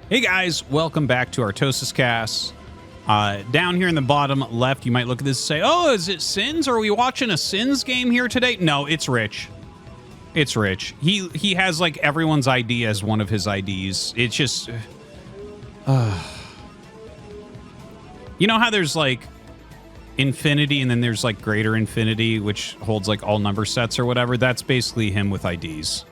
Hey guys, welcome back to ArtosisCasts. Down here in the bottom left, you might look at this and say, oh, is it Sins? Are we watching a Sins game here today? No, it's Rich. It's Rich. He has like everyone's ID as one of his IDs. It's just... You know how there's like infinity and then there's like greater infinity, which holds like all number sets or whatever? That's basically him with IDs.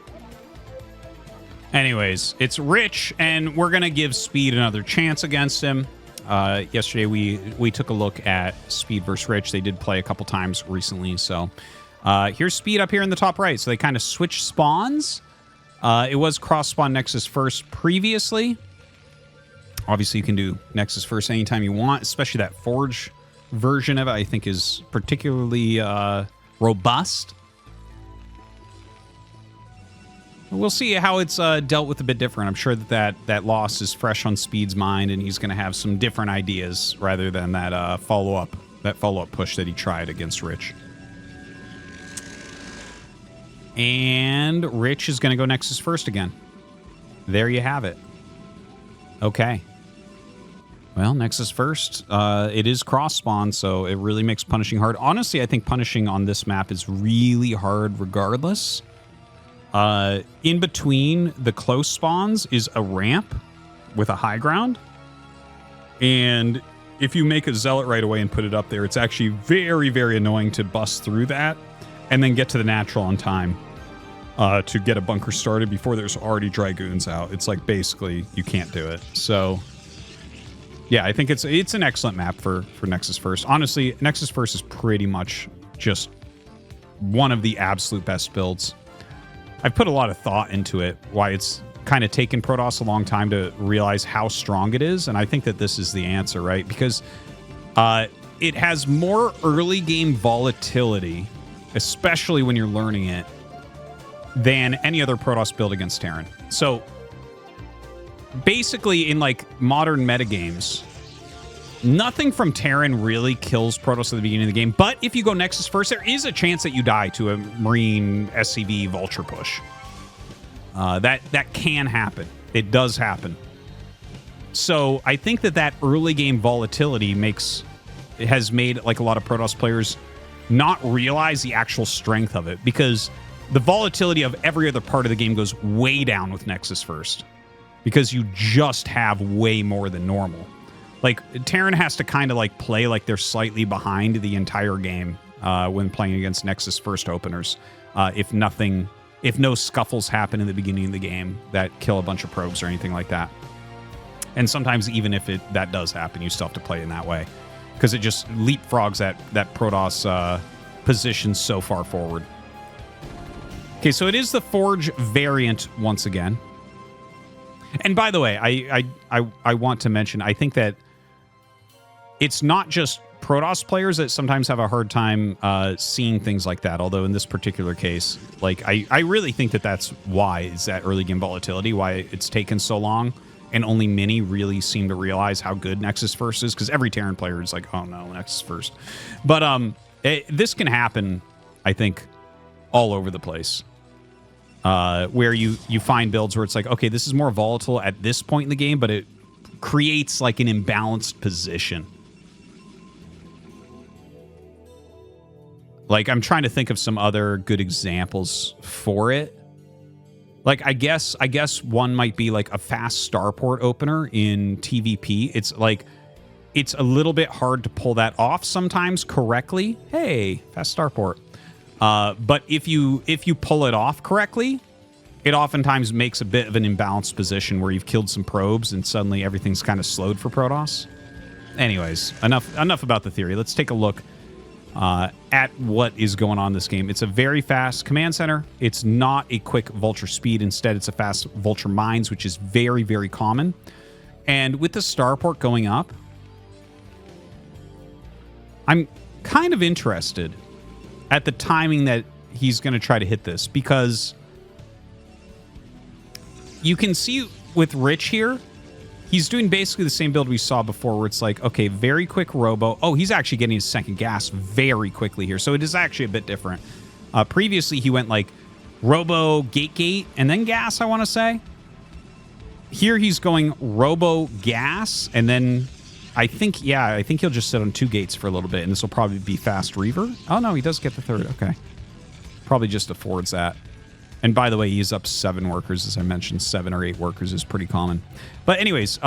Anyways, it's Rich, and we're going to give Speed another chance against him. Yesterday, we took a look at Speed versus Rich. They did play a couple times recently, so here's Speed up here in the top right. So they kind of switch spawns. It was cross-spawn Nexus first previously. Obviously, you can do Nexus first anytime you want, especially that Forge version of it, I think, is particularly robust. We'll see how it's dealt with a bit different. I'm sure that loss is fresh on Speed's mind, and he's going to have some different ideas rather than that follow-up push that he tried against Rich. And Rich is going to go Nexus first again. There you have it. Okay. Well, Nexus first. It is cross-spawn, so it really makes punishing hard. Honestly, I think punishing on this map is really hard regardless. In between the close spawns is a ramp with a high ground. And if you make a Zealot right away and put it up there, it's actually very, very annoying to bust through that and then get to the natural on time to get a bunker started before there's already Dragoons out. It's like basically you can't do it. So yeah, I think it's an excellent map for Nexus First. Honestly, Nexus First is pretty much just one of the absolute best builds. I've put a lot of thought into it, why it's kind of taken Protoss a long time to realize how strong it is, and I think that this is the answer, right? Because it has more early game volatility, especially when you're learning it, than any other Protoss build against Terran. So basically, in like modern metagames, nothing from Terran really kills Protoss at the beginning of the game, but if you go Nexus first, there is a chance that you die to a Marine SCV Vulture push. That can happen. It does happen. So I think that early game volatility has made like a lot of Protoss players not realize the actual strength of it, because the volatility of every other part of the game goes way down with Nexus first, because you just have way more than normal. Like, Terran has to kind of, like, play like they're slightly behind the entire game when playing against Nexus first openers. If no scuffles happen in the beginning of the game that kill a bunch of probes or anything like that. And sometimes even if that does happen, you still have to play in that way, because it just leapfrogs that Protoss position so far forward. Okay, so it is the Forge variant once again. And by the way, I want to mention, I think that it's not just Protoss players that sometimes have a hard time seeing things like that. Although in this particular case, like I really think that's why is that early game volatility, why it's taken so long, and only many really seem to realize how good Nexus First is, because every Terran player is like, oh no, Nexus First. But this can happen, I think, all over the place. Where you find builds where it's like, okay, this is more volatile at this point in the game, but it creates like an imbalanced position. Like, I'm trying to think of some other good examples for it. Like, I guess one might be like a fast starport opener in TVP. It's like, it's a little bit hard to pull that off sometimes correctly. Hey, fast starport. But if you pull it off correctly, it oftentimes makes a bit of an imbalanced position where you've killed some probes and suddenly everything's kind of slowed for Protoss. Anyways, enough about the theory. Let's take a look at what is going on in this game. It's a very fast command center. It's not a quick Vulture speed. Instead, it's a fast Vulture mines, which is very, very common. And with the starport going up, I'm kind of interested at the timing that he's going to try to hit this, because you can see with Rich here, he's doing basically the same build we saw before, where it's like, okay, very quick robo. Oh, he's actually getting his second gas very quickly here, so it is actually a bit different. Previously, he went like robo, gate, and then gas, I want to say. Here he's going Robo Gas, and then I think he'll just sit on 2 gates for a little bit, and this will probably be Fast Reaver. Oh, no, he does get the 3rd. Okay. Probably just affords that. And by the way, he's up 7 workers, as I mentioned. 7 or 8 workers is pretty common. But anyways,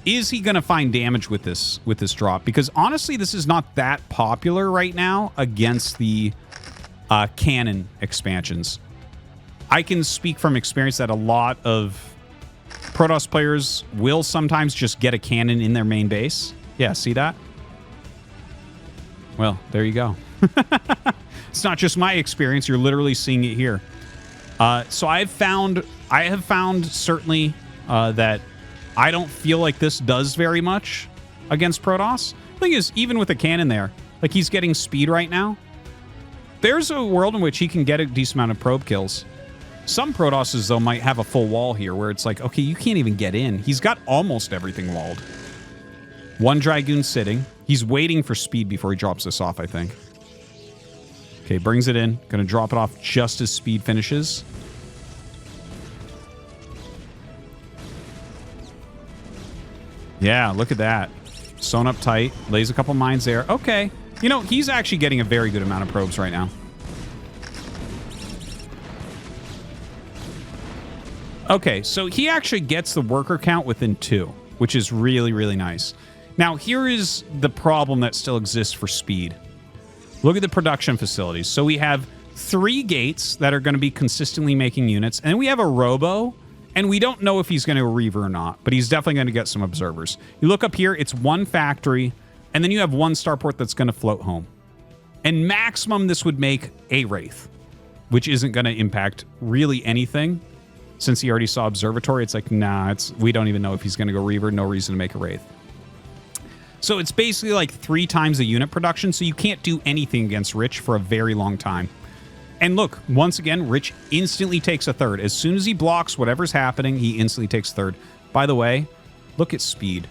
is he going to find damage with this drop? Because honestly, this is not that popular right now against the cannon expansions. I can speak from experience that a lot of Protoss players will sometimes just get a cannon in their main base. Yeah, see that? Well, there you go. It's not just my experience. You're literally seeing it here. So I have found certainly that I don't feel like this does very much against Protoss. The thing is, even with a cannon there, like he's getting speed right now. There's a world in which he can get a decent amount of probe kills. Some Protosses, though, might have a full wall here where it's like, okay, you can't even get in. He's got almost everything walled. 1 Dragoon sitting. He's waiting for speed before he drops this off, I think. Okay, brings it in. Going to drop it off just as speed finishes. Yeah, look at that. Sewn up tight. Lays a couple mines there. Okay. You know, he's actually getting a very good amount of probes right now. Okay, so he actually gets the worker count within 2, which is really, really nice. Now, here is the problem that still exists for speed. Look at the production facilities. So we have 3 gates that are going to be consistently making units, and then we have a robo, and we don't know if he's going to Reaver or not, but he's definitely going to get some observers. You look up here, it's 1 factory, and then you have 1 starport that's going to float home. And maximum, this would make a Wraith, which isn't going to impact really anything. Since he already saw Observatory, it's like, nah, we don't even know if he's going to go Reaver. No reason to make a Wraith. So it's basically like 3 times the unit production, so you can't do anything against Rich for a very long time. And look, once again, Rich instantly takes a 3rd. As soon as he blocks whatever's happening, he instantly takes 3rd. By the way, look at speed.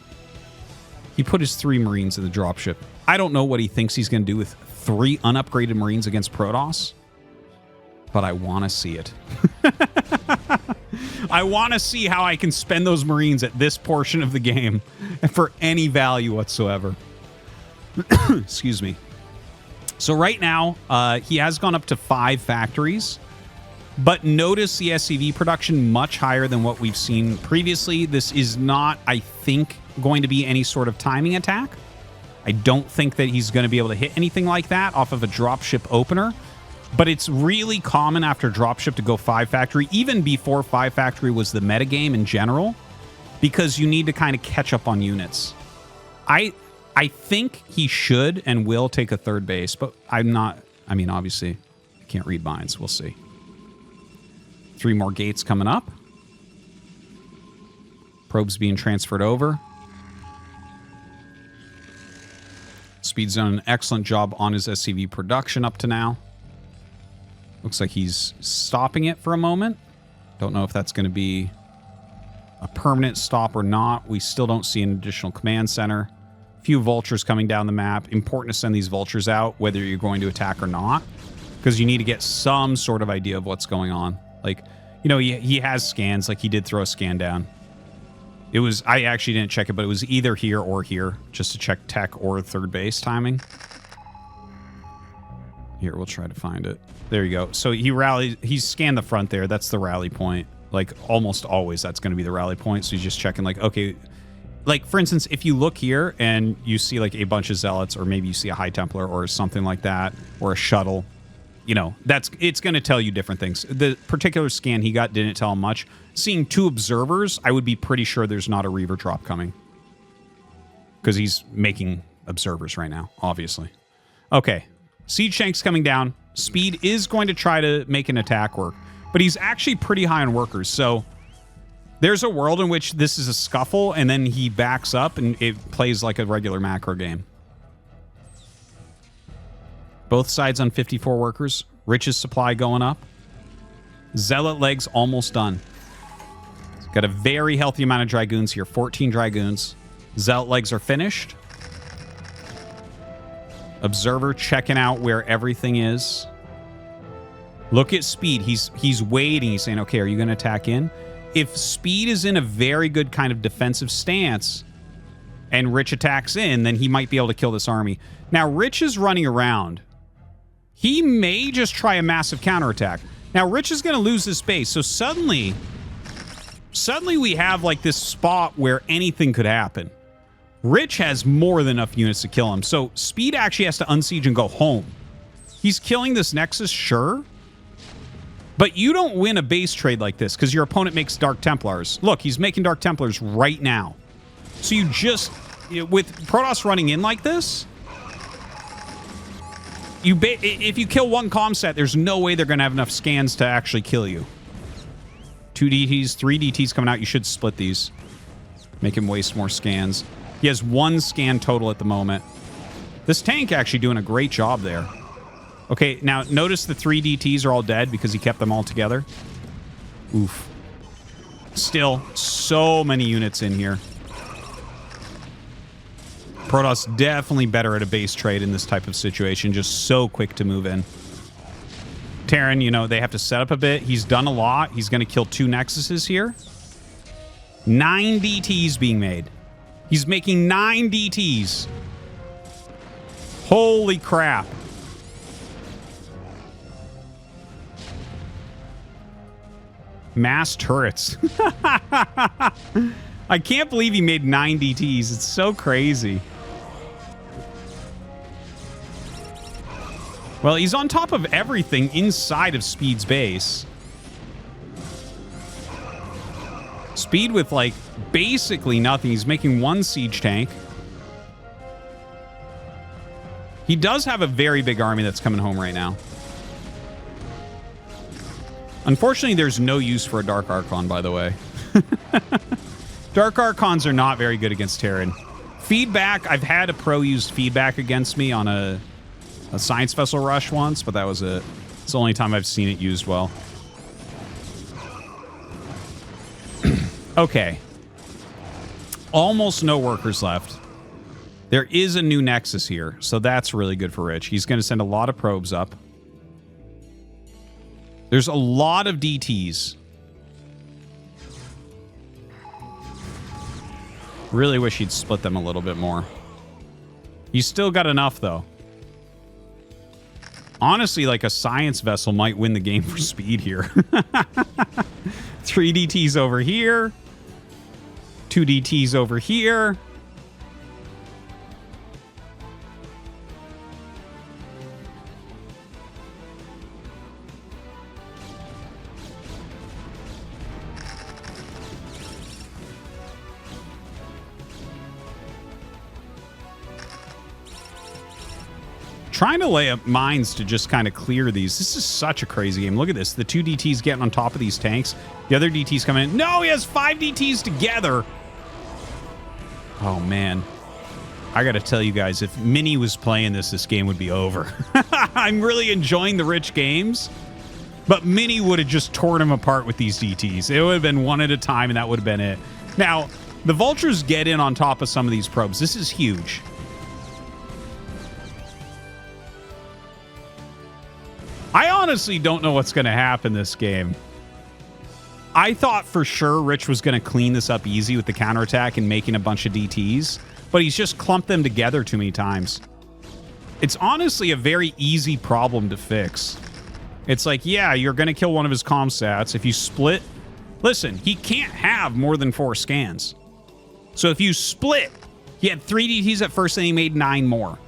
He put his 3 Marines in the dropship. I don't know what he thinks he's going to do with 3 unupgraded Marines against Protoss, but I want to see it. I want to see how I can spend those Marines at this portion of the game for any value whatsoever. Excuse me. So right now, he has gone up to 5 factories, but notice the SCV production much higher than what we've seen previously. This is not, I think, going to be any sort of timing attack. I don't think that he's going to be able to hit anything like that off of a dropship opener. But it's really common after dropship to go 5 factory, even before 5 factory was the metagame in general, because you need to kind of catch up on units. I think he should and will take a 3rd base, but I'm not. I mean, obviously, I can't read minds. We'll see. 3 more gates coming up. Probes being transferred over. Speed's done an excellent job on his SCV production up to now. Looks like he's stopping it for a moment. Don't know if that's going to be a permanent stop or not. We still don't see an additional command center. A few vultures coming down the map. Important to send these vultures out, whether you're going to attack or not, because you need to get some sort of idea of what's going on. Like, you know, he has scans. Like, he did throw a scan down. It was, I actually didn't check it, but it was either here or here, just to check tech or 3rd base timing. Here, we'll try to find it. There you go. So he's scanned the front there. That's the rally point. Like, almost always that's going to be the rally point. So he's just checking, like, okay. Like, for instance, if you look here and you see, like, a bunch of Zealots, or maybe you see a High Templar or something like that, or a shuttle, you know, it's going to tell you different things. The particular scan he got didn't tell him much. Seeing 2 observers, I would be pretty sure there's not a Reaver drop coming. Because he's making observers right now, obviously. Okay. Siege tank's coming down. Speed is going to try to make an attack work, but he's actually pretty high on workers. So there's a world in which this is a scuffle, and then he backs up, and it plays like a regular macro game. Both sides on 54 workers. Rich's supply going up. Zealot legs almost done. Got a very healthy amount of Dragoons here. 14 Dragoons. Zealot legs are finished. Observer checking out where everything is. Look at speed. He's waiting. He's saying, okay, are you going to attack in? if Speed is in a very good kind of defensive stance and Rich attacks in, then he might be able to kill this army. Now, Rich is running around. He may just try a massive counterattack. Now, Rich is going to lose this base, so suddenly we have like this spot where anything could happen. Rich has more than enough units to kill him, so Speed actually has to unsiege and go home. He's killing this Nexus, sure, but you don't win a base trade like this because your opponent makes Dark Templars. Look, he's making Dark Templars right now. So you just, with Protoss running in like this, if you kill one comm set, there's no way they're going to have enough scans to actually kill you. 2 DTs, 3 DTs coming out. You should split these. Make him waste more scans. He has 1 scan total at the moment. This tank actually doing a great job there. Okay, now notice the 3 DTs are all dead because he kept them all together. Oof. Still, so many units in here. Protoss definitely better at a base trade in this type of situation. Just so quick to move in. Terran, you know, they have to set up a bit. He's done a lot. He's going to kill 2 Nexuses here. 9 DTs being made. He's making 9 DTs. Holy crap. Mass turrets. I can't believe he made 9 DTs. It's so crazy. Well, he's on top of everything inside of Speed's base. Speed with, like, basically nothing. He's making 1 siege tank. He does have a very big army that's coming home right now. Unfortunately, there's no use for a Dark Archon, by the way. Dark Archons are not very good against Terran. Feedback, I've had a pro use feedback against me on a Science Vessel Rush once, but that was it. It's the only time I've seen it used well. Okay. Almost no workers left. There is a new Nexus here, so that's really good for Rich. He's going to send a lot of probes up. There's a lot of DTs. Really wish he'd split them a little bit more. He's still got enough, though. Honestly, like a science vessel might win the game for Speed here. 3 DTs over here. 2 DTs over here. Trying to lay up mines to just kind of clear these. This is such a crazy game. Look at this. The 2 DTs getting on top of these tanks. The other DTs coming in. No, he has 5 DTs together. Oh, man. I got to tell you guys, if Mini was playing this game would be over. I'm really enjoying the Rich games, but Mini would have just torn him apart with these DTs. It would have been one at a time, and that would have been it. Now, the Vultures get in on top of some of these probes. This is huge. I honestly don't know what's going to happen this game. I thought for sure Rich was going to clean this up easy with the counterattack and making a bunch of DTs, but he's just clumped them together too many times. It's honestly a very easy problem to fix. It's like, yeah, you're going to kill one of his comm sats. If you split... Listen, he can't have more than 4 scans. So if you split, he had 3 DTs at first and he made 9 more.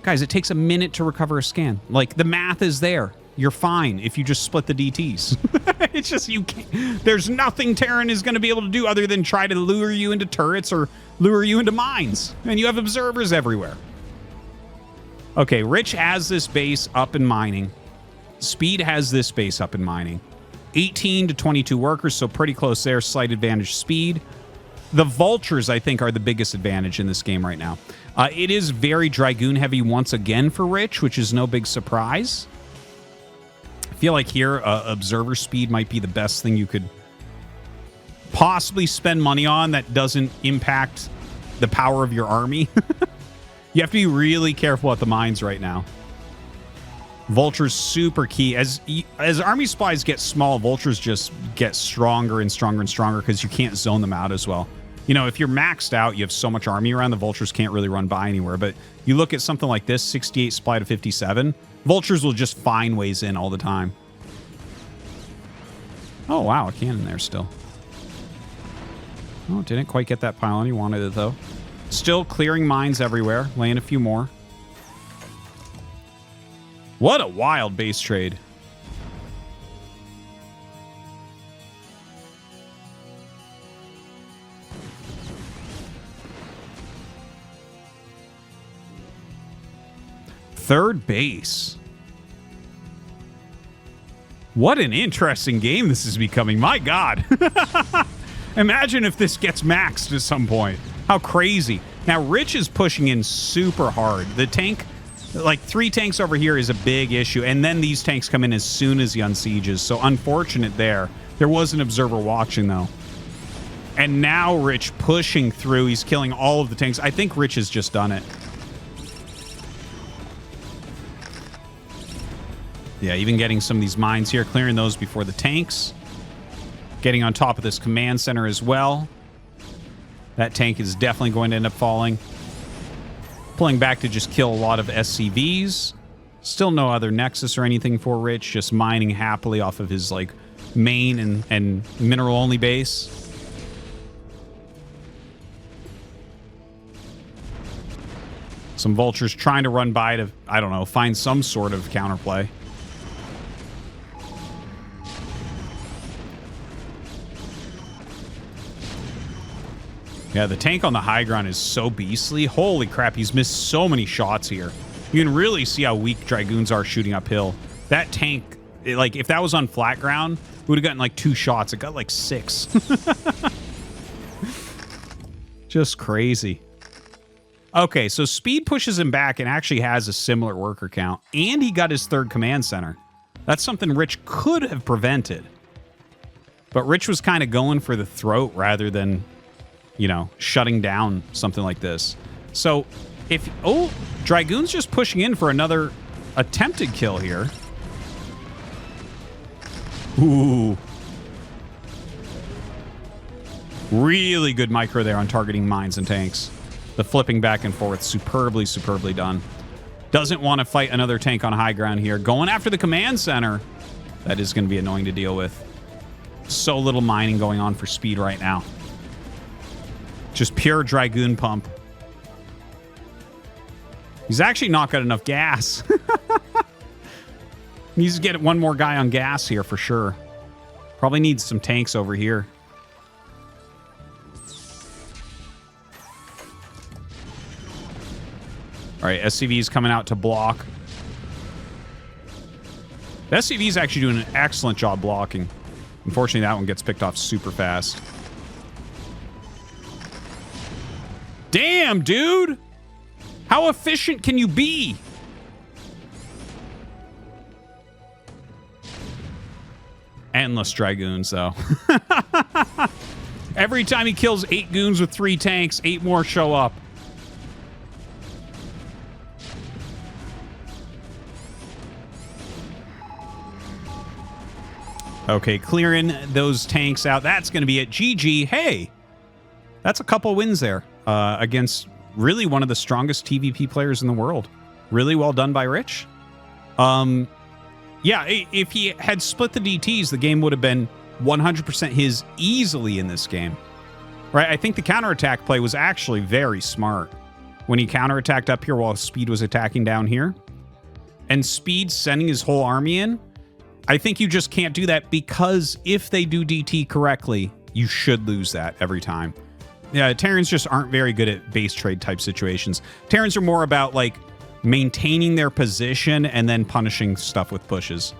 Guys, it takes a minute to recover a scan. Like, the math is there. You're fine if you just split the DTs. It's just, you can't... There's nothing Terran is going to be able to do other than try to lure you into turrets or lure you into mines. And you have observers everywhere. Okay, Rich has this base up in mining. Speed has this base up in mining. 18 to 22 workers, so pretty close there. Slight advantage Speed. The Vultures, I think, are the biggest advantage in this game right now. It is very Dragoon heavy once again for Rich, which is no big surprise. I feel like here, Observer Speed might be the best thing you could possibly spend money on that doesn't impact the power of your army. You have to be really careful at the mines right now. Vulture's super key. As army supplies get small, vultures just get stronger and stronger and stronger because you can't zone them out as well. You know, if you're maxed out, you have so much army around, the vultures can't really run by anywhere. But you look at something like this, 68 supply to 57, vultures will just find ways in all the time. Oh, wow, a cannon there still. Oh, didn't quite get that pylon. He wanted it, though. Still clearing mines everywhere, laying a few more. What a wild base trade. Third base. What an interesting game this is becoming. My God. Imagine if this gets maxed at some point. How crazy. Now, Rich is pushing in super hard. The tank, like 3 tanks over here is a big issue. And then these tanks come in as soon as he unsieges. So unfortunate there. There was an observer watching, though. And now Rich pushing through. He's killing all of the tanks. I think Rich has just done it. Yeah, even getting some of these mines here, clearing those before the tanks. Getting on top of this command center as well. That tank is definitely going to end up falling. Pulling back to just kill a lot of SCVs. Still no other Nexus or anything for Rich. Just mining happily off of his like main and mineral-only base. Some vultures trying to run by to, I don't know, find some sort of counterplay. Yeah, the tank on the high ground is so beastly. Holy crap, he's missed so many shots here. You can really see how weak Dragoons are shooting uphill. That tank, like, if that was on flat ground, we would have gotten like 2 shots. It got like 6. Just crazy. Okay, so speed pushes him back and actually has a similar worker count. And he got his 3rd command center. That's something Rich could have prevented. But Rich was kind of going for the throat rather than, you know, shutting down something like this. So if... Oh, Dragoon's just pushing in for another attempted kill here. Ooh. Really good micro there on targeting mines and tanks. The flipping back and forth, superbly, superbly done. Doesn't want to fight another tank on high ground here. Going after the command center. That is going to be annoying to deal with. So little mining going on for speed right now. Just pure Dragoon pump. He's actually not got enough gas. Needs to get one more guy on gas here for sure. Probably needs some tanks over here. All right, SCV is coming out to block. The SCV is actually doing an excellent job blocking. Unfortunately, that one gets picked off super fast. Damn, dude! How efficient can you be? Endless Dragoons, though. Every time he kills 8 goons with 3 tanks, 8 more show up. Okay, clearing those tanks out. That's going to be it. GG. Hey, that's a couple wins there against really one of the strongest TVP players in the world. Really well done by Rich. Yeah, if he had split the DTs, the game would have been 100% his easily in this game. Right? I think the counterattack play was actually very smart when he counterattacked up here while Speed was attacking down here. And Speed sending his whole army in. I think you just can't do that because if they do DT correctly, you should lose that every time. Yeah, Terrans just aren't very good at base trade type situations. Terrans are more about like maintaining their position and then punishing stuff with pushes.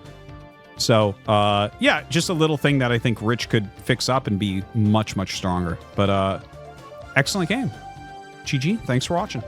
So, yeah, just a little thing that I think Rich could fix up and be much, much stronger. But excellent game. GG, thanks for watching.